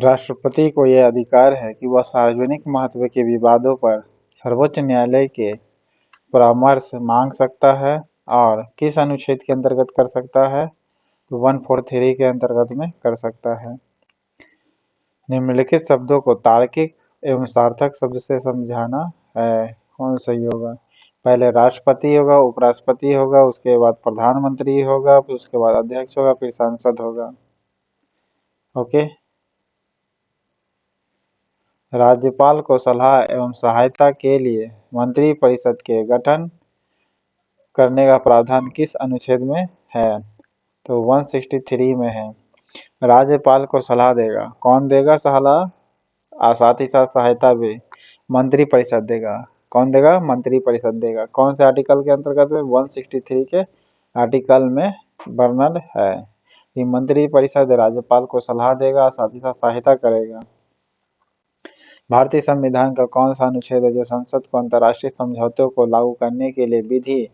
राष्ट्रपति को यह अधिकार है कि वह सार्वजनिक महत्व के विवादों पर सर्वोच्च न्यायालय के परामर्श मांग सकता है और किस अनुच्छेद के अंतर्गत कर सकता है, तो 143 के अंतर्गत में कर सकता है। निम्नलिखित शब्दों को तार्किक एवं सार्थक शब्द से समझाना है, कौन सही होगा। पहले राष्ट्रपति होगा, उपराष्ट्रपति होगा, उसके बाद प्रधानमंत्री होगा, फिर उसके बाद अध्यक्ष होगा, फिर संसद होगा। ओके। राज्यपाल को सलाह एवं सहायता के लिए मंत्रिपरिषद के गठन करने का प्रावधान किस अनुच्छेद में है, तो 163 में है। राज्यपाल को सलाह देगा, कौन देगा सलाह, और साथ ही साथ सहायता भी मंत्रिपरिषद देगा। कौन देगा, मंत्रिपरिषद देगा। कौन से आर्टिकल के अंतर्गत में, 163 के आर्टिकल में वर्णन है कि मंत्रिपरिषद राज्यपाल को सलाह देगा, साथ ही साथ सहायता करेगा। भारतीय संविधान का कौन सा अनुच्छेद है जो संसद को अंतर्राष्ट्रीय समझौतों को लागू करने के लिए विधि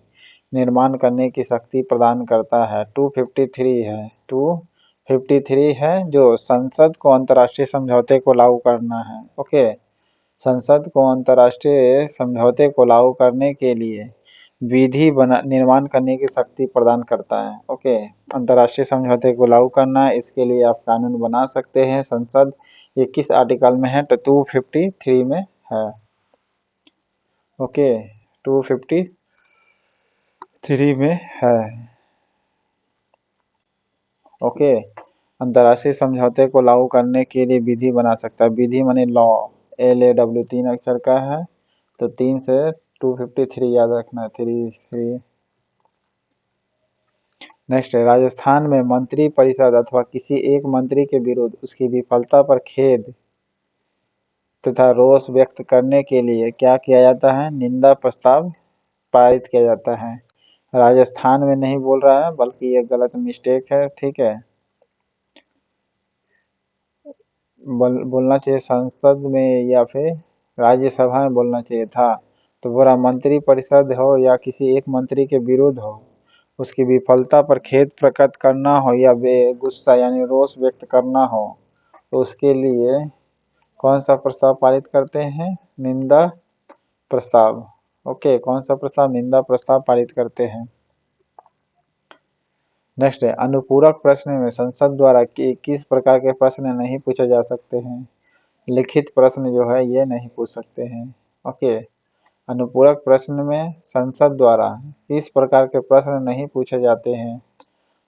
निर्माण करने की शक्ति प्रदान करता है, 253 है। 253 है जो संसद को अंतर्राष्ट्रीय समझौते को लागू करना है। ओके, संसद को अंतर्राष्ट्रीय समझौते को लागू करने के लिए विधि निर्माण करने की शक्ति प्रदान करता है। ओके, अंतर्राष्ट्रीय समझौते को लागू करना है, इसके लिए आप कानून बना सकते हैं। संसद ये किस आर्टिकल में है, तो 253 में है। ओके, 253 में है। ओके, अंतर्राष्ट्रीय समझौते को लागू करने के लिए विधि बना सकता है। विधि माने लॉ, LAW 3 अक्षर का है, तो 3 से 253 याद रखना है, 3। नेक्स्ट है, राजस्थान में मंत्री परिषद अथवा किसी एक मंत्री के विरुद्ध उसकी विफलता पर खेद तथा रोष व्यक्त करने के लिए क्या किया जाता है, निंदा प्रस्ताव पारित किया जाता है। राजस्थान में नहीं बोल रहा है, बल्कि ये गलत मिस्टेक है। ठीक है, बोलना चाहिए संसद में या फिर राज्यसभा में बोलना चाहिए था। तो बोला मंत्री परिषद हो या किसी एक मंत्री के विरुद्ध हो, उसकी विफलता पर खेद प्रकट करना हो या गुस्सा यानी रोष व्यक्त करना हो, तो उसके लिए कौन सा प्रस्ताव पारित करते हैं, निंदा प्रस्ताव। ओके, कौन सा प्रस्ताव, निंदा प्रस्ताव पारित करते हैं। नेक्स्ट है, अनुपूरक प्रश्न में संसद द्वारा किस प्रकार के प्रश्न नहीं पूछे जा सकते हैं। लिखित प्रश्न जो है ये नहीं पूछ सकते हैं। ओके, अनुपूरक प्रश्न में संसद द्वारा किस प्रकार के प्रश्न नहीं पूछे जाते हैं,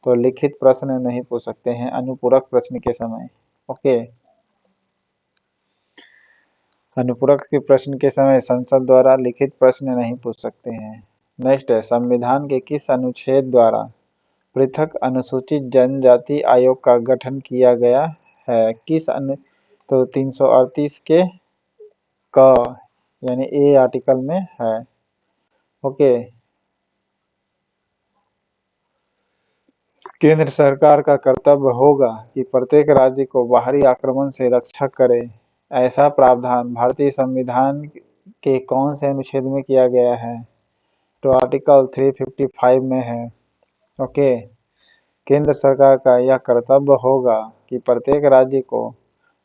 तो लिखित प्रश्न नहीं पूछ सकते हैं अनुपूरक प्रश्न के समय। ओके, अनुपूरक के प्रश्न के समय संसद द्वारा लिखित प्रश्न नहीं पूछ सकते हैं। नेक्स्ट है, संविधान के किस अनुच्छेद द्वारा पृथक अनुसूचित जनजाति आयोग का गठन किया गया है, किस तो 338 के क यानी ए आर्टिकल में है। ओके, केंद्र सरकार का कर्तव्य होगा कि प्रत्येक राज्य को बाहरी आक्रमण से रक्षा करे। ऐसा प्रावधान भारतीय संविधान के कौन से अनुच्छेद में किया गया है, तो आर्टिकल 355 में है। ओके, केंद्र सरकार का यह कर्तव्य होगा कि प्रत्येक राज्य को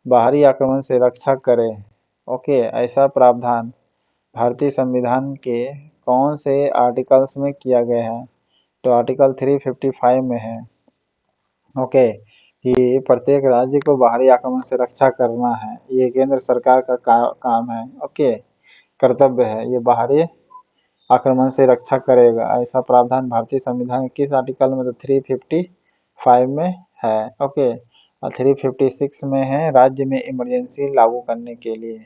बाहरी आक्रमण से रक्षा करे। ओके, ऐसा प्रावधान भारतीय संविधान के कौन से आर्टिकल्स में किया गया है, तो आर्टिकल 355 में है। ओके, कि प्रत्येक राज्य को बाहरी आक्रमण से रक्षा करना है, ये केंद्र सरकार का काम है। ओके, कर्तव्य है, ये बाहरी आक्रमण से रक्षा करेगा। ऐसा प्रावधान भारतीय संविधान के किस आर्टिकल में, तो 355 में है। ओके, और 356 में है राज्य में इमरजेंसी लागू करने के लिए,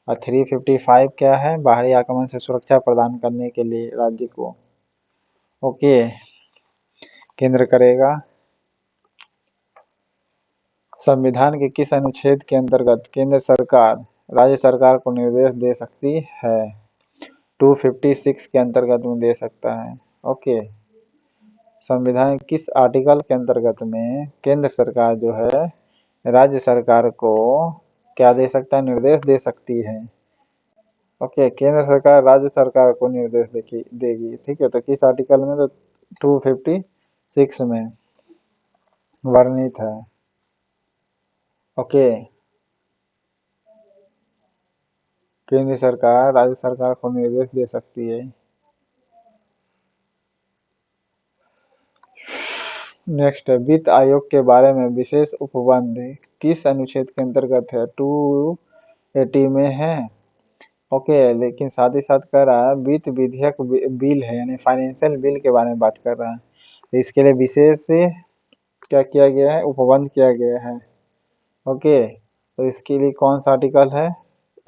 और 355 क्या है, बाहरी आक्रमण से सुरक्षा प्रदान करने के लिए राज्य को। ओके, केंद्र करेगा। संविधान के किस अनुच्छेद के अंतर्गत केंद्र सरकार राज्य सरकार को निर्देश दे सकती है, 256 के अंतर्गत में दे सकता है। ओके, संविधान के किस आर्टिकल के अंतर्गत में केंद्र सरकार जो है राज्य सरकार को क्या दे सकता है, निर्देश दे सकती है। ओके, केंद्र सरकार राज्य सरकार को निर्देश देगी। ठीक है, तो किस आर्टिकल में, तो 256 में वर्णित है। ओके, केंद्र सरकार राज्य सरकार को निर्देश दे सकती है। नेक्स्ट है, वित्त आयोग के बारे में विशेष उपबंध किस अनुच्छेद के अंतर्गत है? 280 में है। ओके, लेकिन साथ ही साथ कह रहा है वित्त विधेयक बिल है, यानी फाइनेंशियल बिल के बारे में बात कर रहा है। तो इसके लिए विशेष क्या किया गया है? उपबंध किया गया है। ओके, तो इसके लिए कौन सा आर्टिकल है?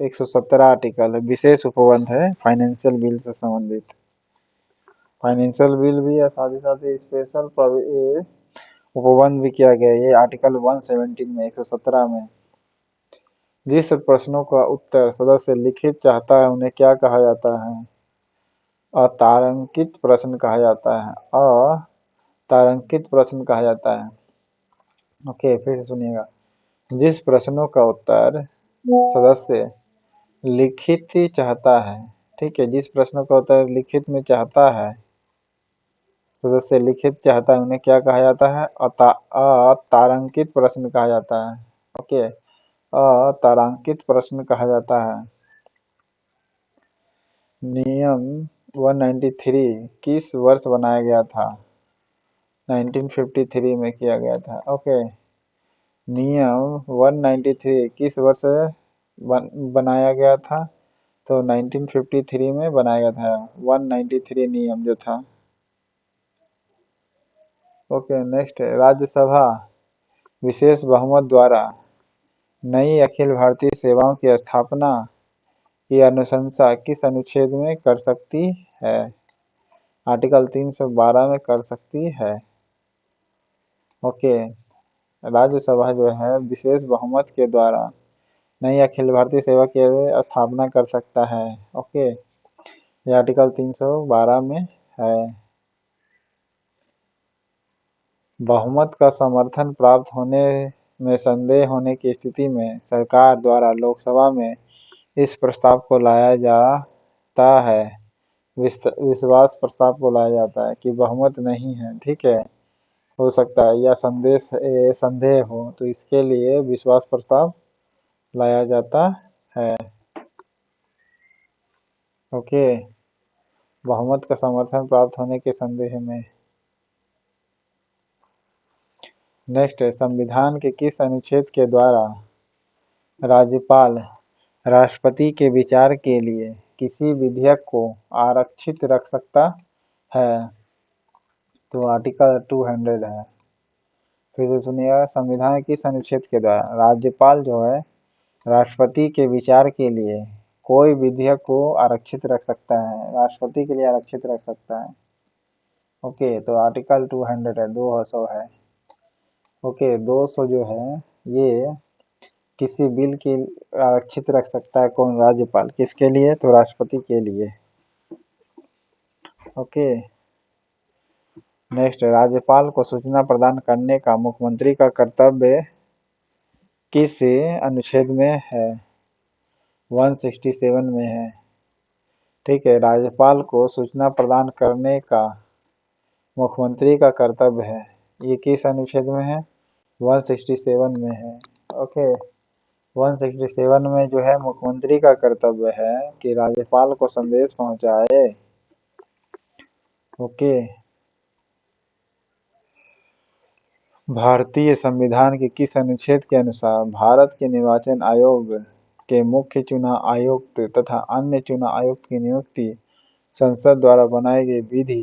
117 आर्टिकल है, विशेष उपबंध है फाइनेंशियल बिल से संबंधित। फाइनेंशियल बिल भी है, साथ ही साथ स्पेशल उपबंध भी किया गया है, ये आर्टिकल 117 में 117 में। जिस प्रश्नों का उत्तर सदस्य लिखित चाहता है उन्हें क्या कहा जाता है? अतारांकित प्रश्न कहा जाता है। अतारांकित प्रश्न कहा जाता है। ओके, फिर से सुनिएगा। जिस प्रश्नों का उत्तर सदस्य लिखित चाहता है, ठीक है, जिस प्रश्नों का उत्तर लिखित में चाहता है सदस्य लिखित चाहता है उन्हें क्या कहा जाता है? अतारांकित प्रश्न कहा जाता है। ओके, अतारांकित प्रश्न कहा जाता है। नियम 193 किस वर्ष बनाया गया था? 1953 में किया गया था। ओके, नियम 193 किस वर्ष बनाया गया था? तो 1953 में बनाया गया था 193 नियम जो था। ओके, नेक्स्ट है, राज्यसभा विशेष बहुमत द्वारा नई अखिल भारतीय सेवाओं की स्थापना की अनुशंसा किस अनुच्छेद में कर सकती है? आर्टिकल 312 में कर सकती है। ओके, राज्यसभा जो है विशेष बहुमत के द्वारा नई अखिल भारतीय सेवा की स्थापना कर सकता है। ओके, ये आर्टिकल 312 में है। बहुमत का समर्थन प्राप्त होने में संदेह होने की स्थिति में सरकार द्वारा लोकसभा में इस प्रस्ताव को लाया जाता है, विश्वास प्रस्ताव को लाया जाता है कि बहुमत नहीं है, ठीक है, हो सकता है या संदेह हो, तो इसके लिए विश्वास प्रस्ताव लाया जाता है। ओके, बहुमत का समर्थन प्राप्त होने के संदेह में। नेक्स्ट है, संविधान के किस अनुच्छेद के द्वारा राज्यपाल राष्ट्रपति के विचार के लिए किसी विधेयक को आरक्षित रख सकता है? तो आर्टिकल 200 है। फिर से सुनिएगा, संविधान के किस अनुच्छेद के द्वारा राज्यपाल जो है राष्ट्रपति के विचार के लिए कोई विधेयक को आरक्षित रख सकता है, राष्ट्रपति के लिए आरक्षित रख सकता है। ओके, तो आर्टिकल 200 है, 200 है। ओके, 200 जो है ये किसी बिल के आरक्षित रख सकता है कौन? राज्यपाल। किसके लिए? तो राष्ट्रपति के लिए। ओके, नेक्स्ट, राज्यपाल को सूचना प्रदान करने का मुख्यमंत्री का कर्तव्य किस अनुच्छेद में है? 167 में है, ठीक है। राज्यपाल को सूचना प्रदान करने का मुख्यमंत्री का कर्तव्य है, ये किस अनुच्छेद में है? 167 में है। ओके, 167 में जो है मुख्यमंत्री का कर्तव्य है कि राज्यपाल को संदेश पहुंचाए। ओके, भारतीय संविधान के किस अनुच्छेद के अनुसार भारत के निर्वाचन आयोग के मुख्य चुनाव आयुक्त तथा अन्य चुनाव आयुक्त की नियुक्ति संसद द्वारा बनाई गई विधि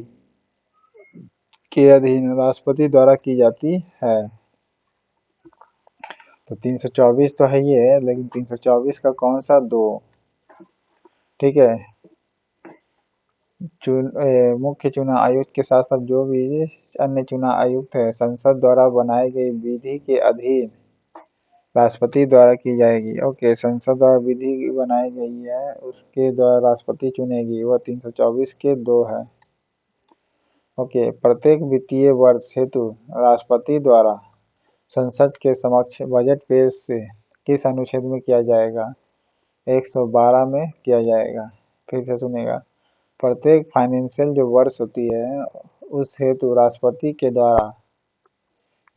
के अधीन राष्ट्रपति द्वारा की जाती है? तो 324 तो है ये, लेकिन 324 का कौन सा 2? ठीक है, मुख्य चुनाव आयुक्त के साथ साथ जो भी अन्य चुनाव आयुक्त है संसद द्वारा बनाई गई विधि के अधीन राष्ट्रपति द्वारा की जाएगी। ओके, संसद द्वारा विधि बनाई गई है उसके द्वारा राष्ट्रपति चुनेगी, वह 324 के 2 है। ओके, प्रत्येक वित्तीय वर्ष हेतु राष्ट्रपति द्वारा संसद के समक्ष बजट पेश किस अनुच्छेद में किया जाएगा? 112 में किया जाएगा। फिर से सुनेगा, प्रत्येक फाइनेंशियल जो वर्ष होती है उस हेतु राष्ट्रपति के द्वारा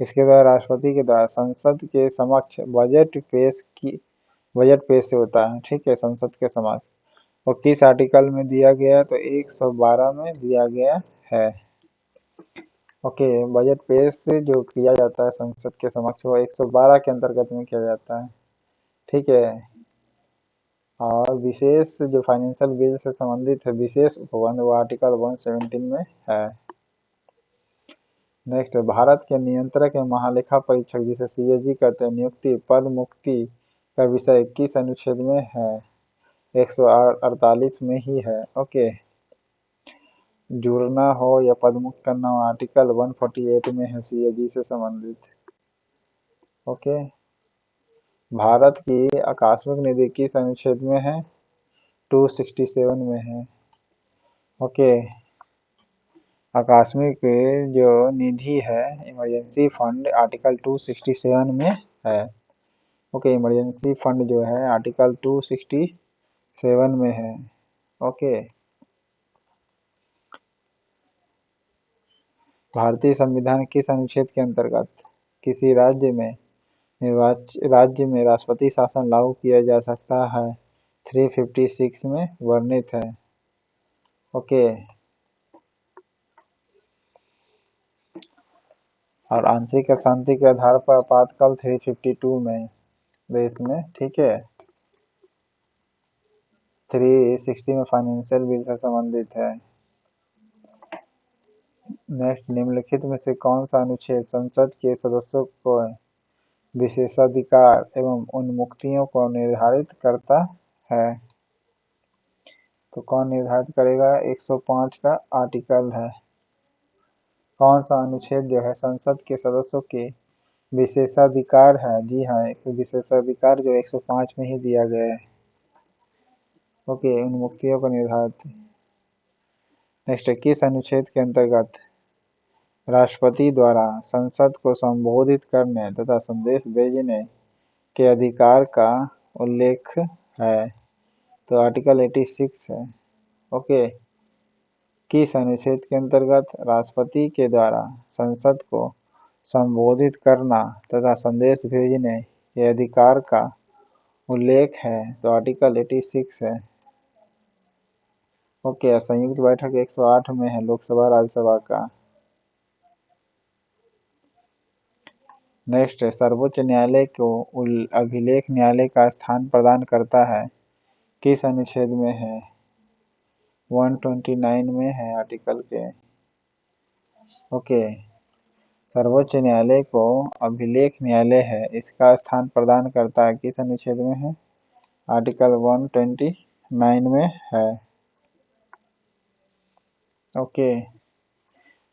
इसके द्वारा राष्ट्रपति के द्वारा संसद के समक्ष बजट पेश से होता है, ठीक है, संसद के समक्ष। और किस आर्टिकल में दिया गया है, तो 112 में दिया गया है। ओके, बजट पेश जो किया जाता है संसद के समक्ष वो 112 के अंतर्गत में किया जाता है, ठीक है। और विशेष जो फाइनेंशियल बिल से संबंधित है विशेष उपबंध वो आर्टिकल 117 में है। नेक्स्ट, भारत के नियंत्रक एवं महालेखा परीक्षक जिसे सीएजी कहते हैं नियुक्ति पद मुक्ति का विषय किस अनुच्छेद में है, 148 में ही है। ओके, जुड़ना हो या पदमुक्त करना हो आर्टिकल 148 में है सीएजी से संबंधित। ओके, भारत की आकस्मिक निधि किस अनुच्छेद में है, 267 में है। ओके, आकस्मिक जो निधि है इमरजेंसी फंड आर्टिकल 267 में है। ओके, इमरजेंसी फंड जो है आर्टिकल 267 में है। ओके, भारतीय संविधान किस अनुच्छेद के अंतर्गत किसी राज्य में राष्ट्रपति शासन लागू किया जा सकता है, 356 में वर्णित है। ओके, और आंतरिक अशांति के आधार पर आपातकाल 352 में देश में, ठीक है। 360 में फाइनेंशियल बिल से संबंधित है। नेक्स्ट, निम्नलिखित में से कौन सा अनुच्छेद संसद के सदस्यों को विशेषाधिकार एवं उन्मुक्तियों को निर्धारित करता है, तो कौन निर्धारित करेगा, 105 का आर्टिकल है। कौन सा अनुच्छेद जो है संसद के सदस्यों के विशेषाधिकार है, जी हाँ, एक विशेषाधिकार जो 105 में ही दिया गया है। ओके, उन्मुक्तियों को निर्धारित। नेक्स्ट, किस अनुच्छेद के अंतर्गत राष्ट्रपति द्वारा संसद को संबोधित करने तथा संदेश भेजने के अधिकार का उल्लेख है, तो आर्टिकल 86 है। ओके, किस अनुच्छेद के अंतर्गत राष्ट्रपति के द्वारा संसद को संबोधित करना तथा संदेश भेजने के अधिकार का उल्लेख है, तो आर्टिकल 86 है। ओके, संयुक्त बैठक 108 में है लोकसभा राज्यसभा का। नेक्स्ट, सर्वोच्च न्यायालय को अभिलेख न्यायालय का स्थान प्रदान करता है, किस अनुच्छेद में है, 129 में है आर्टिकल के। ओके, सर्वोच्च न्यायालय को अभिलेख न्यायालय है इसका स्थान प्रदान करता है, किस अनुच्छेद में है, आर्टिकल 129 में है। ओके,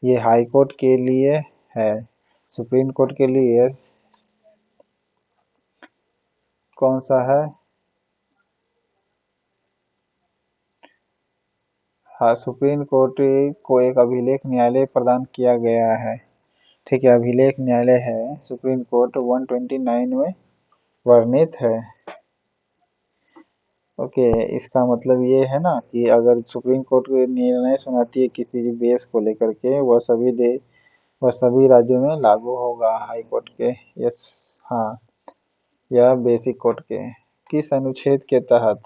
ये हाई कोर्ट के लिए है, सुप्रीम कोर्ट के लिए कौन सा है, हाँ, सुप्रीम कोर्ट को एक अभिलेख न्यायालय प्रदान किया गया है, ठीक है, अभिलेख न्यायालय है सुप्रीम कोर्ट 129 में वर्णित है। ओके, इसका मतलब ये है ना कि अगर सुप्रीम कोर्ट निर्णय सुनाती है किसी भी देश को लेकर के वह सभी राज्यों में लागू होगा, हाई कोर्ट के, यस, हाँ, या बेसिक कोर्ट के। किस अनुच्छेद के तहत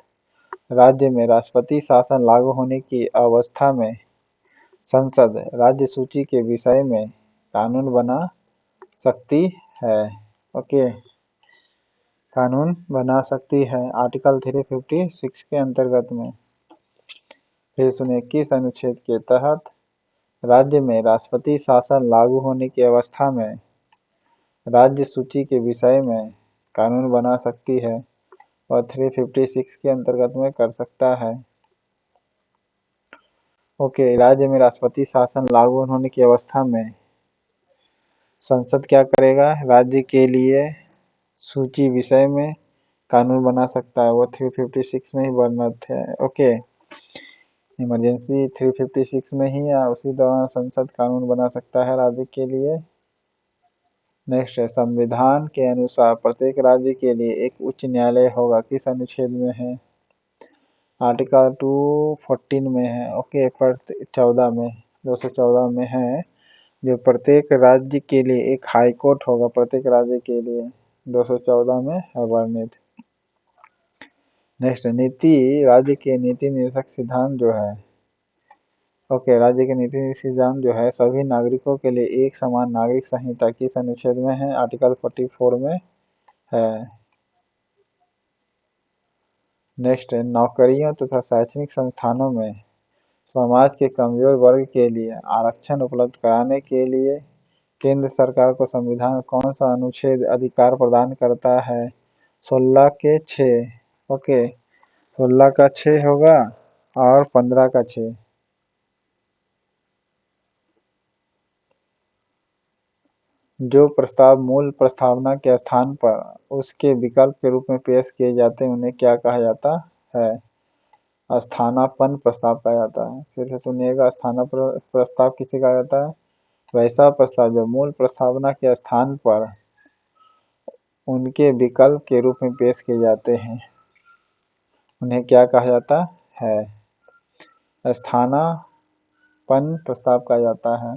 राज्य में राष्ट्रपति शासन लागू होने की अवस्था में संसद राज्य सूची के विषय में कानून बना सकती है। ओके, कानून बना सकती है आर्टिकल 356 के अंतर्गत में। फिर सुनिए, किस अनुच्छेद के तहत राज्य में राष्ट्रपति शासन लागू होने की अवस्था में राज्य सूची के विषय में कानून बना सकती है और 356 के अंतर्गत में कर सकता है। ओके, राज्य में राष्ट्रपति शासन लागू होने की अवस्था में संसद क्या करेगा, राज्य के लिए सूची विषय में कानून बना सकता है, वो 356 में ही वर्णित है। ओके, इमरजेंसी 356 में ही या उसी दौरान संसद कानून बना सकता है राज्य के लिए। नेक्स्ट है, संविधान के अनुसार प्रत्येक राज्य के लिए एक उच्च न्यायालय होगा, किस अनुच्छेद में है, आर्टिकल 214 में है। ओके, 14 में 214 में है जो प्रत्येक राज्य के लिए एक हाई कोर्ट होगा, प्रत्येक राज्य के लिए 214 में है वर्णित। नेक्स्ट, नीति राज्य के नीति निर्देशक सिद्धांत जो है, ओके, राज्य के नीति सिद्धांत जो है सभी नागरिकों के लिए एक समान नागरिक संहिता किस अनुच्छेद में है? आर्टिकल 44 में है। नेक्स्ट, नौकरियों तथा शैक्षणिक संस्थानों में समाज के कमजोर वर्ग के लिए आरक्षण उपलब्ध कराने के लिए केंद्र सरकार को संविधान में कौन सा अनुच्छेद अधिकार प्रदान करता है? 16 के 6। ओके, 16 का 6 होगा और 15 का 6। जो प्रस्ताव मूल प्रस्तावना के स्थान पर उसके विकल्प के रूप में पेश किए जाते हैं उन्हें क्या कहा जाता है? स्थानापन्न प्रस्ताव कहा जाता है। फिर से सुनिएगा, स्थानापन्न प्रस्ताव किसे कहा जाता है? वैसा प्रस्ताव जो मूल प्रस्तावना के स्थान पर उनके विकल्प के रूप में पेश किए जाते हैं उन्हें क्या कहा जाता है? स्थानापन्न प्रस्ताव कहा जाता है।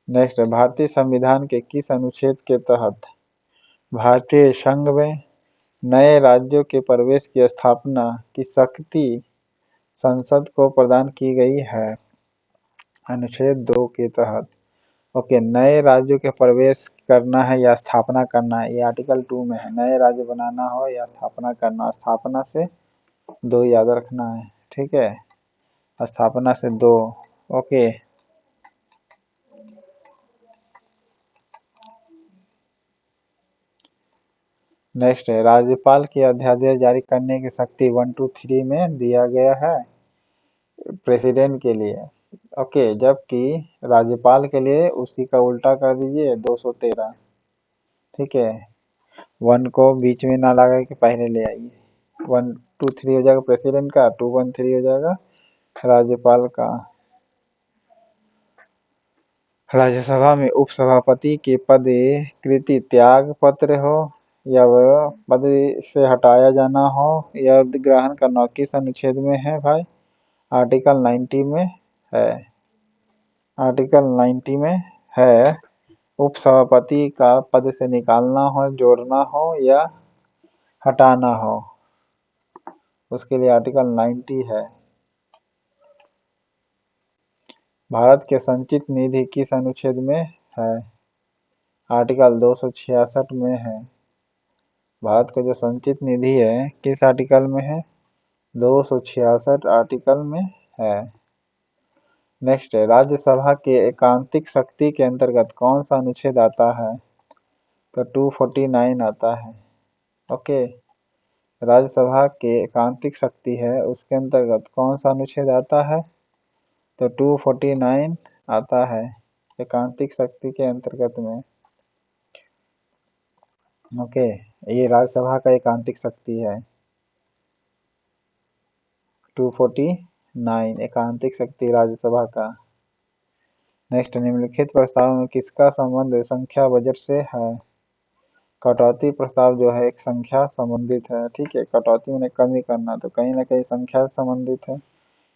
नेक्स्ट, भारतीय संविधान के किस अनुच्छेद के तहत भारतीय संघ में नए राज्यों के प्रवेश की स्थापना की शक्ति संसद को प्रदान की गई है? अनुच्छेद 2 के तहत। ओके, नए राज्यों के प्रवेश करना है या स्थापना करना है, ये आर्टिकल 2 में है। नए राज्य बनाना हो या स्थापना करना, स्थापना से 2 याद रखना है, ठीक है, स्थापना से 2। ओके, नेक्स्ट है, राज्यपाल की अध्यादेश जारी करने की शक्ति 1, 2, 3 में दिया गया है प्रेसिडेंट के लिए। ओके, जबकि राज्यपाल के लिए उसी का उल्टा कर दीजिए 213। ठीक है, 1 को बीच में ना लगा के पहले ले आइए। 1, 2, 3 हो जाएगा प्रेसिडेंट का, 2, 1, 3 हो जाएगा राज्यपाल का। राज्यसभा में उपसभापति के पद कृति त्याग पत्र हो या वह पद से हटाया जाना हो या ग्रहण करना हो, किस अनुच्छेद में है भाई? आर्टिकल 90 में है। आर्टिकल 90 में है। उपसभापति का पद से निकालना हो, जोड़ना हो या हटाना हो, उसके लिए आर्टिकल 90 है। भारत के संचित निधि किस अनुच्छेद में है? आर्टिकल 266 में है। भारत का जो संचित निधि है किस आर्टिकल में है? 266 आर्टिकल में है। नेक्स्ट है, राज्यसभा के एकांतिक शक्ति के अंतर्गत कौन सा अनुच्छेद आता है? तो 249 आता है। ओके, राज्यसभा के एकांतिक शक्ति है उसके अंतर्गत कौन सा अनुच्छेद आता है? तो 249 आता है एकांतिक शक्ति के अंतर्गत में। ओके, ये राज्यसभा का एकांतिक शक्ति है 249 एकांतिक शक्ति राज्यसभा का। नेक्स्ट, निम्नलिखित प्रस्ताव में किसका संबंध संख्या बजट से है? कटौती प्रस्ताव जो है एक संख्या संबंधित है। ठीक है, कटौती में कमी करना तो कहीं ना कहीं संख्या से संबंधित है,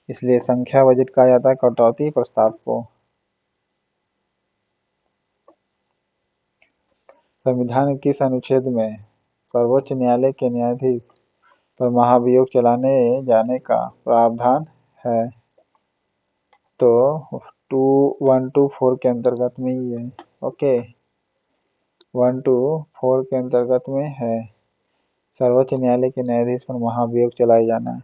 इसलिए संख्या बजट कहा जाता है कटौती प्रस्ताव को। संविधान के किस अनुच्छेद में सर्वोच्च न्यायालय के न्यायाधीश पर महाभियोग चलाने जाने का प्रावधान है? तो 124 के अंतर्गत में ही है। ओके, 124 के अंतर्गत में है, सर्वोच्च न्यायालय के न्यायाधीश पर महाभियोग चलाए जाना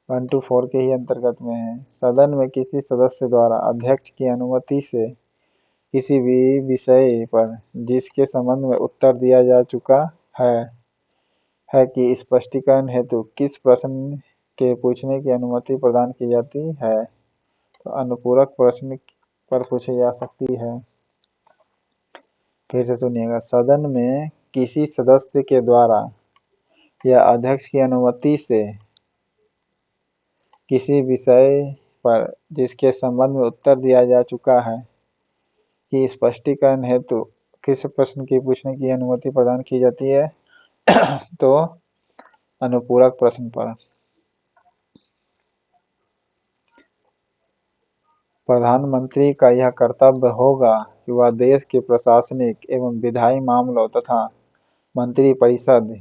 124 के ही अंतर्गत में है। सदन में किसी सदस्य द्वारा अध्यक्ष की अनुमति से किसी भी विषय पर जिसके संबंध में उत्तर दिया जा चुका है कि स्पष्टीकरण हेतु किस प्रश्न के पूछने की अनुमति प्रदान की जाती है? तो अनुपूरक प्रश्न पर पूछी जा सकती है। फिर से सुनिएगा, सदन में किसी सदस्य के द्वारा या अध्यक्ष की अनुमति से किसी विषय पर जिसके संबंध में उत्तर दिया जा चुका है कि स्पष्टीकरण हेतु किस प्रश्न की पूछने की अनुमति प्रदान की जाती है? तो अनुपूरक प्रश्न पर। प्रधानमंत्री का यह कर्तव्य होगा कि वह देश के प्रशासनिक एवं विधायी मामलों तथा मंत्रिपरिषद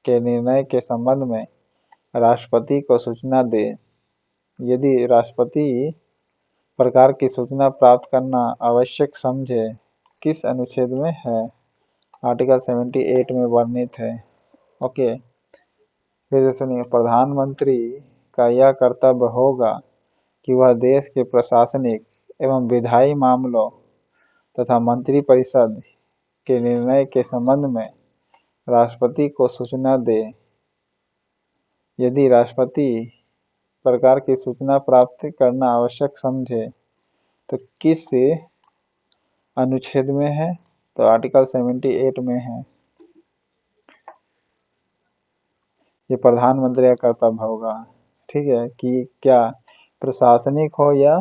के निर्णय के संबंध में राष्ट्रपति को सूचना दे। यदि राष्ट्रपति प्रकार की सूचना प्राप्त करना आवश्यक समझे, किस अनुच्छेद में है? आर्टिकल 78 में वर्णित है। ओके, फिर सुनिए, प्रधानमंत्री का यह कर्तव्य होगा कि वह देश के प्रशासनिक एवं विधायी मामलों तथा मंत्रिपरिषद के निर्णय के संबंध में राष्ट्रपति को सूचना दे। यदि राष्ट्रपति प्रकार की सूचना प्राप्त करना आवश्यक समझे तो किस अनुच्छेद में है? तो आर्टिकल 78 में है। ये प्रधानमंत्री का कर्तव्य होगा, ठीक है, कि क्या प्रशासनिक हो या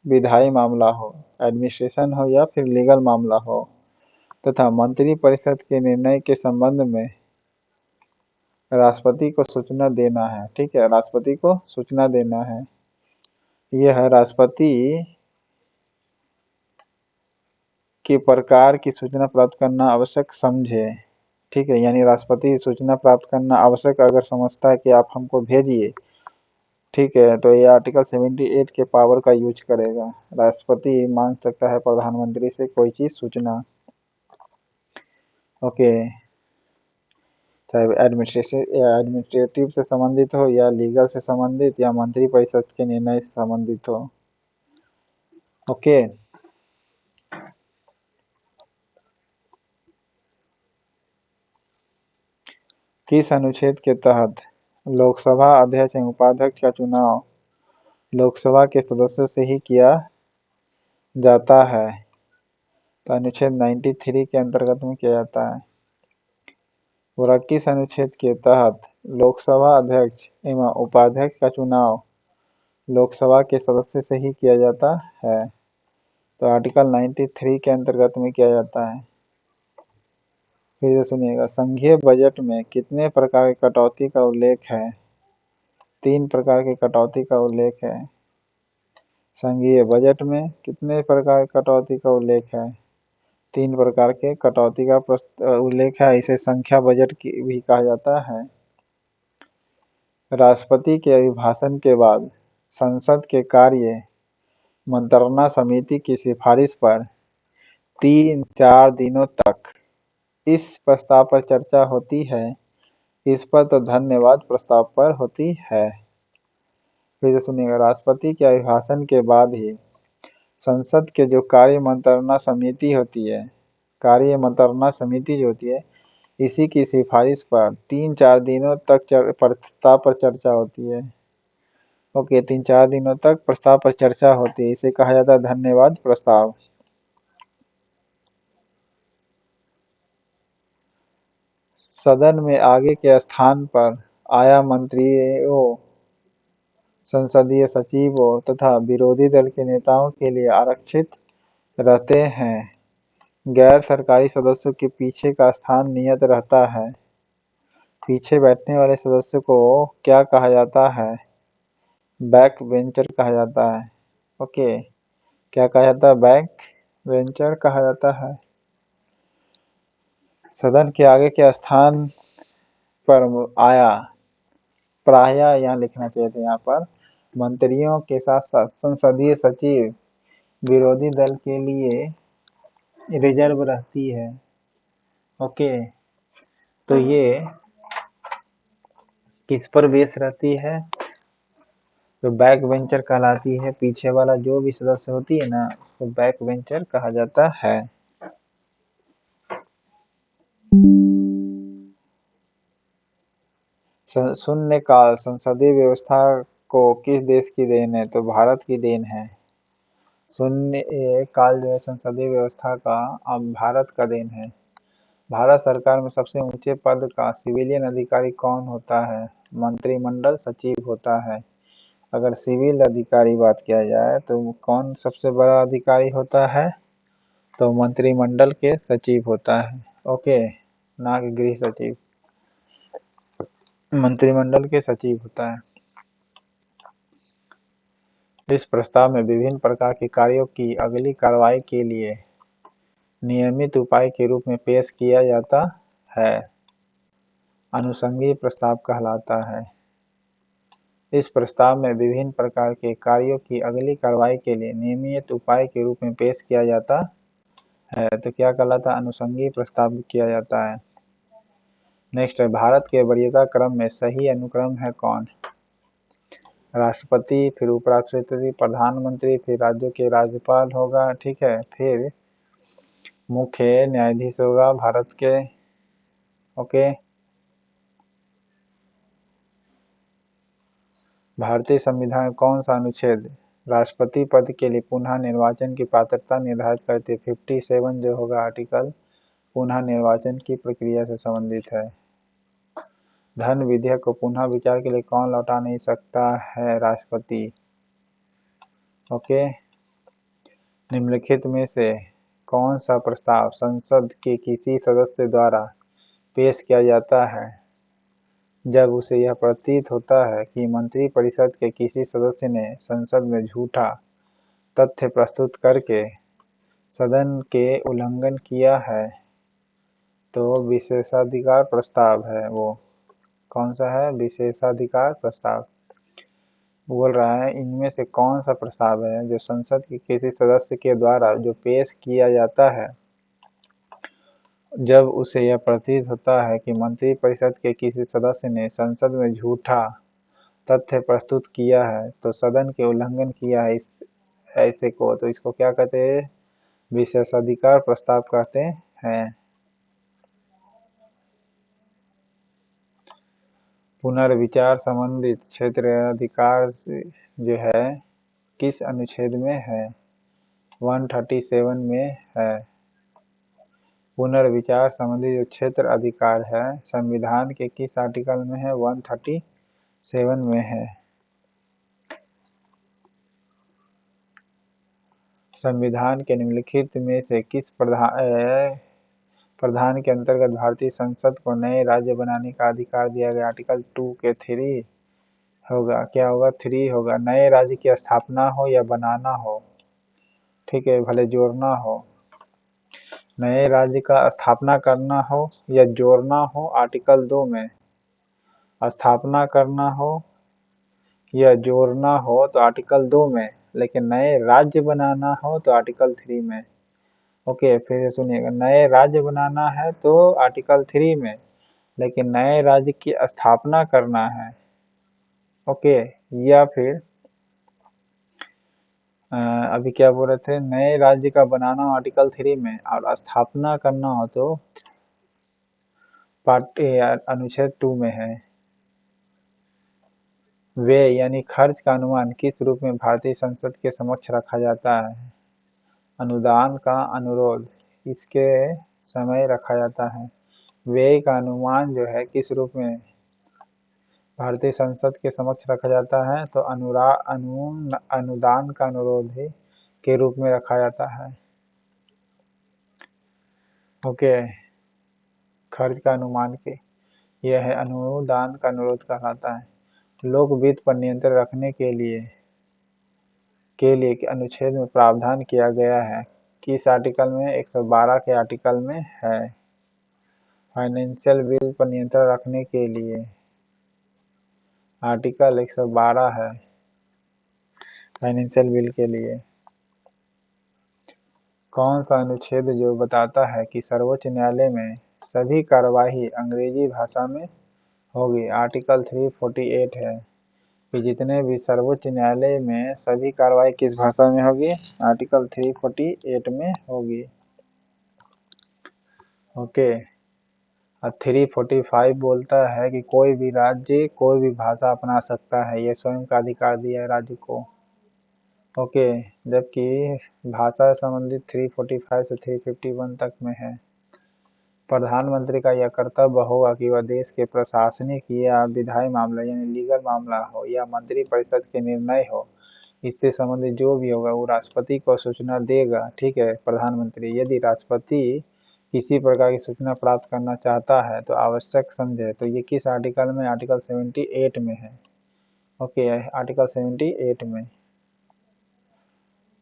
विधायी मामला हो, एडमिनिस्ट्रेशन हो या फिर लीगल मामला हो, तथा मंत्रिपरिषद के निर्णय के संबंध में राष्ट्रपति को सूचना देना है। ठीक है, राष्ट्रपति को सूचना देना है। यह है राष्ट्रपति के प्रकार की सूचना प्राप्त करना आवश्यक समझे। ठीक है, यानी राष्ट्रपति सूचना प्राप्त करना आवश्यक अगर समझता है कि आप हमको भेजिए, ठीक है, तो ये आर्टिकल 78 के पावर का यूज करेगा। राष्ट्रपति मांग सकता है प्रधानमंत्री से कोई चीज सूचना। ओके, चाहे एडमिनिस्ट्रेटिव से संबंधित हो या लीगल से संबंधित या मंत्रिपरिषद के निर्णय से संबंधित हो। ओके, किस अनुच्छेद के तहत लोकसभा अध्यक्ष एवं उपाध्यक्ष का चुनाव लोकसभा के सदस्यों से ही किया जाता है? तो अनुच्छेद 93 के अंतर्गत में किया जाता है। और किस अनुच्छेद के तहत लोकसभा अध्यक्ष एवं उपाध्यक्ष का चुनाव लोकसभा के सदस्य से ही किया जाता है? तो आर्टिकल 93 के अंतर्गत में किया जाता है। फिर सुनिएगा, संघीय बजट में कितने प्रकार की कटौती का उल्लेख है? 3 प्रकार की कटौती का उल्लेख है। संघीय बजट में कितने प्रकार की कटौती का उल्लेख है? 3 प्रकार के कटौती का उल्लेख है। इसे संख्या बजट की भी कहा जाता है। राष्ट्रपति के अभिभाषण के बाद संसद के कार्य मंत्रणा समिति की सिफारिश पर 3-4 दिनों तक इस प्रस्ताव पर चर्चा होती है। इस पर तो धन्यवाद प्रस्ताव पर होती है। फिर सुनिएगा, राष्ट्रपति के अभिभाषण के बाद ही संसद के जो कार्य मंत्रणा समिति होती है, कार्य मंत्रणा समिति जो होती है, इसी की सिफारिश पर 3-4 दिनों तक प्रस्ताव पर चर्चा होती है। ओके, 3-4 दिनों तक प्रस्ताव पर चर्चा होती है। इसे कहा जाता है धन्यवाद प्रस्ताव। सदन में आगे के स्थान पर आया मंत्रियों, संसदीय सचिवों तथा विरोधी दल के नेताओं के लिए आरक्षित रहते हैं। गैर सरकारी सदस्यों के पीछे का स्थान नियत रहता है। पीछे बैठने वाले सदस्य को क्या कहा जाता है? बैक बेंचर कहा जाता है। ओके, क्या कहा जाता है? बैक बेंचर कहा जाता है। सदन के आगे के स्थान पर आया, प्रायः यहाँ लिखना चाहिए था, यहाँ पर मंत्रियों के साथ साथ संसदीय सचिव विरोधी दल के लिए रिजर्व रहती है। ओके, तो ये किस पर बेस रहती है? तो बैक बेंचर कहलाती है। पीछे वाला जो भी सदस्य होती है ना, उसको बैक बेंचर कहा जाता है। शून्यकाल संसदीय व्यवस्था को किस देश की देन है? तो भारत की देन है। शून्य काल जो है संसदीय व्यवस्था का अब भारत का देन है। भारत सरकार में सबसे ऊंचे पद का सिविलियन अधिकारी कौन होता है? मंत्रिमंडल सचिव होता है। अगर सिविल अधिकारी बात किया जाए तो कौन सबसे बड़ा अधिकारी होता है? तो मंत्रिमंडल के सचिव होता है। ओके, ना कि गृह सचिव, मंत्रिमंडल के सचिव होता है। इस प्रस्ताव में विभिन्न प्रकार के कार्यों की अगली कार्रवाई के लिए नियमित उपाय के रूप में पेश किया जाता है, अनुषंगी प्रस्ताव कहलाता है। इस प्रस्ताव में विभिन्न प्रकार के कार्यों की अगली कार्रवाई के लिए नियमित उपाय के रूप में पेश किया जाता है, तो क्या कहलाता है? अनुषंगी प्रस्ताव किया जाता है। नेक्स्ट है, भारत के वरीयता क्रम में सही अनुक्रम है कौन? राष्ट्रपति, फिर उपराष्ट्रपति, प्रधानमंत्री, फिर राज्यों के राज्यपाल होगा, ठीक है, फिर मुख्य न्यायाधीश होगा भारत के। ओके, भारतीय संविधान कौन सा अनुच्छेद राष्ट्रपति पद के लिए पुनः निर्वाचन की पात्रता निर्धारित करते? 57 जो होगा आर्टिकल पुनः निर्वाचन की प्रक्रिया से संबंधित है। धन विधेयक को पुनः विचार के लिए कौन लौटा नहीं सकता है? राष्ट्रपति। ओके, निम्नलिखित में से कौन सा प्रस्ताव संसद के किसी सदस्य द्वारा पेश किया जाता है जब उसे यह प्रतीत होता है कि मंत्रिपरिषद के किसी सदस्य ने संसद में झूठा तथ्य प्रस्तुत करके सदन के उल्लंघन किया है? तो विशेषाधिकार प्रस्ताव है वो। कौन सा है? विशेषाधिकार प्रस्ताव। बोल रहा है इनमें से कौन सा प्रस्ताव है जो संसद के किसी सदस्य के द्वारा जो पेश किया जाता है जब उसे यह प्रतीत होता है कि मंत्रिपरिषद के किसी सदस्य ने संसद में झूठा तथ्य प्रस्तुत किया है, तो सदन के उल्लंघन किया है इस ऐसे को, तो इसको क्या कहते हैं? विशेषाधिकार प्रस्ताव कहते हैं। पुनर्विचार संबंधित क्षेत्राधिकार जो है किस अनुच्छेद में है? 137 में है। पुनर्विचार संबंधी जो क्षेत्र अधिकार है संविधान के किस आर्टिकल में है? 137 में है। संविधान के निम्नलिखित में से किस प्रधान के अंतर्गत भारतीय संसद को नए राज्य बनाने का अधिकार दिया गया? आर्टिकल 2 के 3 होगा। क्या होगा? 3 होगा। नए राज्य की स्थापना हो या बनाना हो, ठीक है, भले जोड़ना हो, नए राज्य का स्थापना करना हो या जोड़ना हो आर्टिकल 2 में, स्थापना करना हो या जोड़ना हो तो आर्टिकल 2 में, लेकिन नए राज्य बनाना हो तो आर्टिकल 3 में। ओके, फिर सुनिएगा, नए राज्य बनाना है तो आर्टिकल 3 में, लेकिन नए राज्य की स्थापना करना है, ओके, या फिर अभी क्या बोल रहे थे? नए राज्य का बनाना हो आर्टिकल 3 में और स्थापना करना हो तो पार्ट अनुच्छेद 2 में है। व्यय यानी खर्च का अनुमान किस रूप में भारतीय संसद के समक्ष रखा जाता है? अनुदान का अनुरोध इसके समय रखा जाता है। व्यय का अनुमान जो है किस रूप में भारतीय संसद के समक्ष रखा जाता है? तो अनुदान का अनुरोध के रूप में रखा जाता है। ओके, खर्च का अनुमान के यह है अनुदान का अनुरोध कहलाता है। लोक वित्त पर नियंत्रण रखने के लिए अनुच्छेद में प्रावधान किया गया है किस आर्टिकल में? 112 के आर्टिकल में है। फाइनेंशियल बिल पर नियंत्रण रखने के लिए आर्टिकल 112 है फाइनेंशियल बिल के लिए। कौन सा अनुच्छेद जो बताता है कि सर्वोच्च न्यायालय में सभी कार्यवाही अंग्रेजी भाषा में होगी? आर्टिकल 348 है कि जितने भी सर्वोच्च न्यायालय में सभी कार्रवाई किस भाषा में होगी? आर्टिकल 348 में होगी। ओके, और 345 बोलता है कि कोई भी राज्य कोई भी भाषा अपना सकता है, ये स्वयं का अधिकार दिया है राज्य को। ओके, जबकि भाषा संबंधित 345 से 351 तक में है। प्रधानमंत्री का यह कर्तव्य होगा कि वह देश के प्रशासनिक या विधायी मामला यानी लीगल मामला हो या मंत्रिपरिषद के निर्णय हो, इससे संबंधित जो भी होगा वो राष्ट्रपति को सूचना देगा, ठीक है, प्रधानमंत्री। यदि राष्ट्रपति किसी प्रकार की सूचना प्राप्त करना चाहता है तो आवश्यक समझे, तो ये किस आर्टिकल में? आर्टिकल 78 में है। ओके, आर्टिकल 78 में।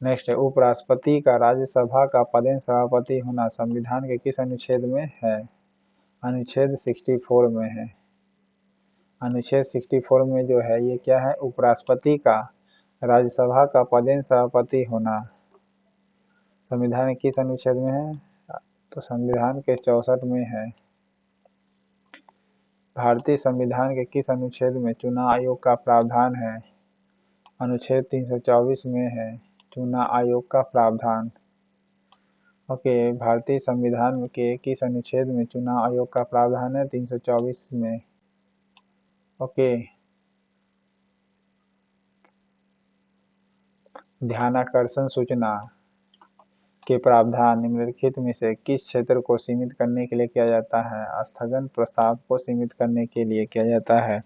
नेक्स्ट है उपराष्ट्रपति का राज्यसभा का पदेन सभापति होना संविधान के किस अनुच्छेद में है? अनुच्छेद 64 में है। अनुच्छेद 64 में जो है ये क्या है, उपराष्ट्रपति का राज्यसभा का पदेन सभापति होना संविधान के किस अनुच्छेद में है? तो संविधान के 64 में है। भारतीय संविधान के किस अनुच्छेद में चुनाव आयोग का प्रावधान है? अनुच्छेद 324 में है चुनाव आयोग का प्रावधान। ओके, भारतीय संविधान के किस अनुच्छेद में चुनाव आयोग का प्रावधान है? 324 में। ओके, ध्यानाकर्षण सूचना के प्रावधान निम्नलिखित में से किस क्षेत्र को सीमित करने के लिए किया जाता है? स्थगन प्रस्ताव को सीमित करने के लिए किया जाता है।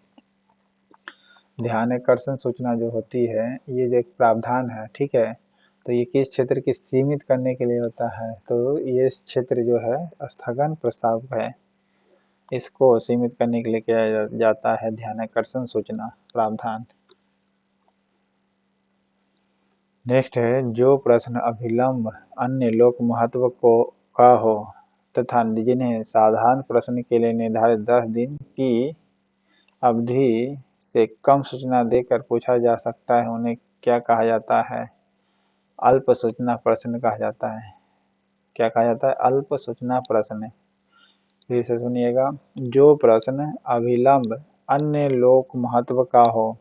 ध्यानाकर्षण सूचना जो होती है ये जो एक प्रावधान है, ठीक है, तो ये किस क्षेत्र की सीमित करने के लिए होता है? तो ये क्षेत्र जो है स्थगन प्रस्ताव है, इसको सीमित करने के लिए किया जाता है ध्यानाकर्षण सूचना प्रावधान। नेक्स्ट है जो प्रश्न अभिलंब अन्य लोक महत्व का हो तथा जिन्हें साधारण प्रश्न के लिए निर्धारित 10 दिन की अवधि से कम सूचना देकर पूछा जा सकता है उन्हें क्या कहा जाता है? अल्प सूचना प्रश्न कहा जाता है। क्या कहा जाता है? अल्प सूचना प्रश्न। फिर से सुनिएगा, जो प्रश्न अभिलंब अन्य लोक महत्व का हो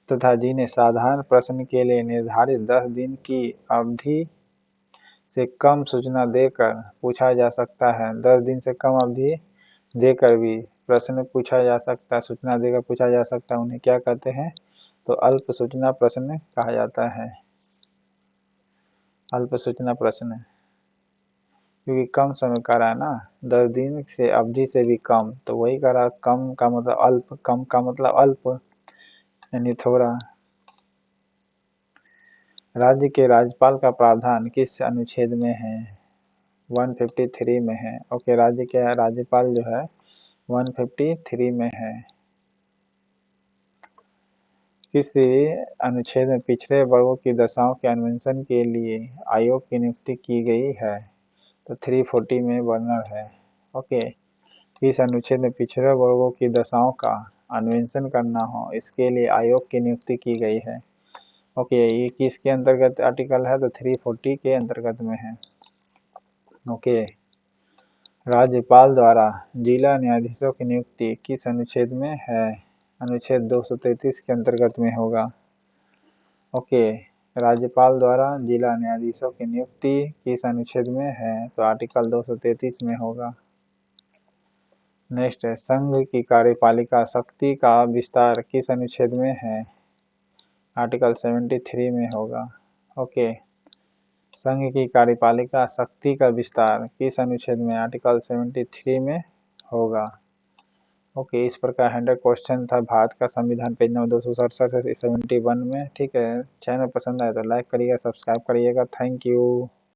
तथा जिन्हें साधारण प्रश्न के लिए निर्धारित 10 दिन की अवधि से कम सूचना देकर पूछा जा सकता है। 10 दिन से कम अवधि देकर भी प्रश्न पूछा जा सकता है, सूचना देकर पूछा जा सकता है, उन्हें क्या कहते हैं? तो अल्प सूचना प्रश्न कहा जाता है। अल्प सूचना प्रश्न क्योंकि कम समय का रहा है ना, 10 दिन से अवधि से भी कम, तो वही कह रहा, कम का मतलब अल्प, कम का मतलब अल्प यानी थोड़ा। राज्य के राज्यपाल का प्रावधान किस अनुच्छेद में है? 153 में है। ओके, राज्य के राज्यपाल जो है 153 में है। किसी अनुच्छेद में पिछड़े वर्गों की दशाओं के अन्वेषण के लिए आयोग की नियुक्ति की गई है? तो 340 में वर्णन है। ओके, इस अनुच्छेद में पिछड़े वर्गों की दशाओं का अन्वेषण करना हो इसके लिए आयोग की नियुक्ति की गई है। ओके, ये किसके अंतर्गत आर्टिकल है? तो 340 के अंतर्गत में है। ओके, राज्यपाल द्वारा जिला न्यायाधीशों की नियुक्ति किस अनुच्छेद में है? अनुच्छेद 233 के अंतर्गत में होगा। ओके, राज्यपाल द्वारा जिला न्यायाधीशों की नियुक्ति किस अनुच्छेद में है? तो आर्टिकल 233 में होगा। नेक्स्ट है संघ की कार्यपालिका शक्ति का विस्तार किस अनुच्छेद में है? आर्टिकल 73 में होगा। ओके, संघ की कार्यपालिका शक्ति का विस्तार किस अनुच्छेद में? आर्टिकल 73 में होगा। ओके, इस प्रकार 100 क्वेश्चन था भारत का संविधान पेज नंबर 267 से 71 में। ठीक है, चैनल पसंद आए तो लाइक करिएगा, सब्सक्राइब करिएगा। Thank you.